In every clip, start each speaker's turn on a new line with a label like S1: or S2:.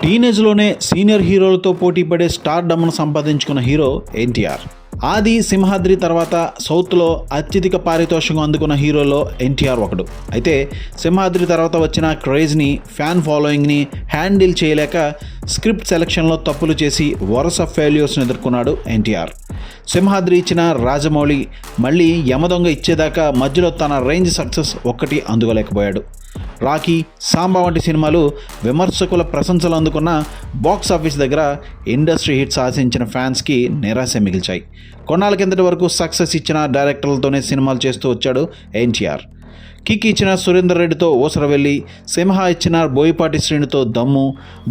S1: టీనేజ్లోనే senior హీరోలతో పోటీ పడే స్టార్ డమ్ను సంపాదించుకున్న హీరో ఎన్టీఆర్. ఆది, సింహాద్రి తర్వాత సౌత్లో అత్యధిక పారితోషికం అందుకున్న హీరోలో ఎన్టీఆర్ ఒకడు. అయితే సింహాద్రి తర్వాత వచ్చిన క్రేజ్ని, ఫ్యాన్ ఫాలోయింగ్ని హ్యాండిల్ చేయలేక స్క్రిప్ట్ సెలక్షన్లో తప్పులు చేసి వరుస ఫెయిల్యూర్స్ని ఎదుర్కొన్నాడు ఎన్టీఆర్. సింహాద్రి ఇచ్చిన రాజమౌళి మళ్ళీ యమదొంగ ఇచ్చేదాకా మధ్యలో తన రేంజ్ సక్సెస్ ఒక్కటి అందుకోలేకపోయాడు. రాకీ, సాంబా వంటి సినిమాలు విమర్శకుల ప్రశంసలు అందుకున్న బాక్స్ ఆఫీస్ దగ్గర ఇండస్ట్రీ హిట్స్ ఆశించిన ఫ్యాన్స్కి నిరాశ మిగిల్చాయి. కొన్నాళ్ళ కిందటి వరకు సక్సెస్ ఇచ్చిన డైరెక్టర్లతోనే సినిమాలు చేస్తూ వచ్చాడు ఎన్టీఆర్. కిక్ ఇచ్చిన సురేందర్ రెడ్డితో ఊసరవెల్లి, సింహ ఇచ్చిన బోయపాటి శ్రీనుతో దమ్ము,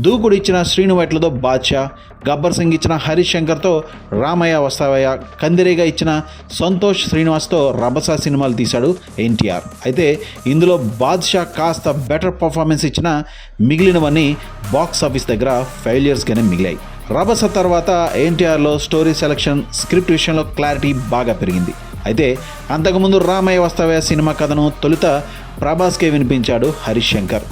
S1: దూకుడు ఇచ్చిన శ్రీను వైట్లతో బాద్షా, గబ్బర్ సింగ్ ఇచ్చిన హరీష్ శంకర్తో రామయ్య వస్తావయ్య, కందిరేగా ఇచ్చిన సంతోష్ శ్రీనివాస్తో రభస సినిమాలు తీశాడు ఎన్టీఆర్. అయితే ఇందులో బాద్షా కాస్త బెటర్ పర్ఫార్మెన్స్ ఇచ్చిన మిగిలినవన్నీ బాక్స్ ఆఫీస్ దగ్గర ఫెయిలియర్స్గానే మిగిలాయి. రభస తర్వాత ఎన్టీఆర్లో స్టోరీ సెలక్షన్, స్క్రిప్ట్ విషయంలో క్లారిటీ బాగా పెరిగింది. అయితే అంతకుముందు రామయ్య వస్తావయ్య సినిమా కథను తొలుత ప్రభాస్కే వినిపించాడు హరీష్ శంకర్.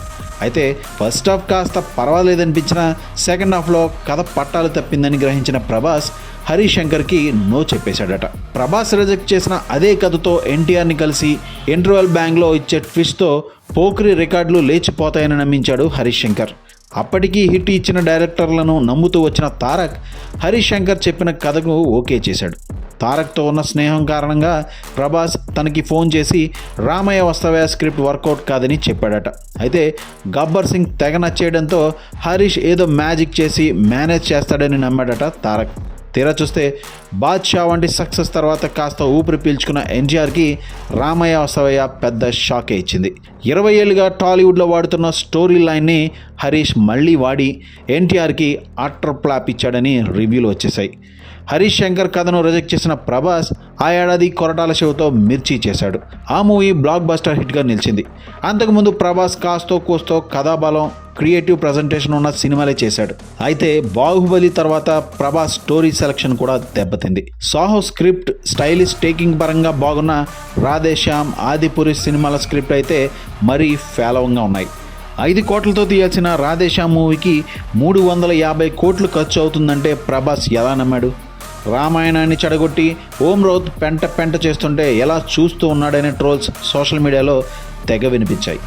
S1: అయితే ఫస్ట్ హాఫ్ కాస్త పర్వాలేదనిపించిన సెకండ్ హాఫ్లో కథ పట్టాలు తప్పిందని గ్రహించిన ప్రభాస్ హరీష్ శంకర్కి నో చెప్పేశాడట. ప్రభాస్ రిజెక్ట్ చేసిన అదే కథతో ఎన్టీఆర్ని కలిసి ఇంటర్వెల్ బ్యాంగ్లో ఇచ్చే ట్విస్ట్తో పోక్రీ రికార్డులు లేచిపోతాయని నమ్మించాడు హరీష్ శంకర్. అప్పటికీ హిట్ ఇచ్చిన డైరెక్టర్లను నమ్ముతూ వచ్చిన తారక్ హరీష్ శంకర్ చెప్పిన కథకు ఓకే చేశాడు. తారక్తో ఉన్న స్నేహం కారణంగా ప్రభాస్ తనకి ఫోన్ చేసి రామయ్య వస్తావయ్య స్క్రిప్ట్ వర్కౌట్ కాదని చెప్పాడట. అయితే గబ్బర్ సింగ్ తెగ నచ్చేయడంతో హరీష్ ఏదో మ్యాజిక్ చేసి మేనేజ్ చేస్తాడని నమ్మాడట తారక్. తీరా చూస్తే బాద్షా వంటి సక్సెస్ తర్వాత కాస్త ఊపిరి పీల్చుకున్న ఎన్టీఆర్కి రామయ్య వస్తావయ్య పెద్ద షాకే ఇచ్చింది. 20 ఏళ్ళుగా టాలీవుడ్లో వాడుతున్న స్టోరీ లైన్ని హరీష్ మళ్ళీ వాడి ఎన్టీఆర్కి అట్టర్ ఫ్లాప్ ఇచ్చాడని రివ్యూలు వచ్చేసాయి. హరీష్ శంకర్ కథను రిజెక్ట్ చేసిన ప్రభాస్ ఆ ఏడాది కొరటాల షోతో మిర్చి చేశాడు. ఆ మూవీ బ్లాక్ బస్టర్ హిట్గా నిలిచింది. అంతకుముందు ప్రభాస్ కాస్తో కూస్తో కథాబలం, క్రియేటివ్ ప్రజెంటేషన్ ఉన్న సినిమాలే చేశాడు. అయితే బాహుబలి తర్వాత ప్రభాస్ స్టోరీ సెలక్షన్ కూడా దెబ్బతింది. సాహో స్క్రిప్ట్, స్టైలిష్ టేకింగ్ పరంగా బాగున్న రాధేశ్యామ్, ఆదిపురి సినిమాల స్క్రిప్ట్ అయితే మరీ ఫేలవంగా ఉన్నాయి. 5 కోట్లతో తీయాల్సిన రాధేశ్యామ్ మూవీకి 350 కోట్లు ఖర్చు అవుతుందంటే ప్రభాస్ ఎలా నమ్మాడు? రామాయణాన్ని చెడగొట్టి ఓం రౌత్ పెంట చేస్తుంటే ఎలా చూస్తూ ఉన్నాడనే ట్రోల్స్ సోషల్ మీడియాలో తెగ వినిపించాయి.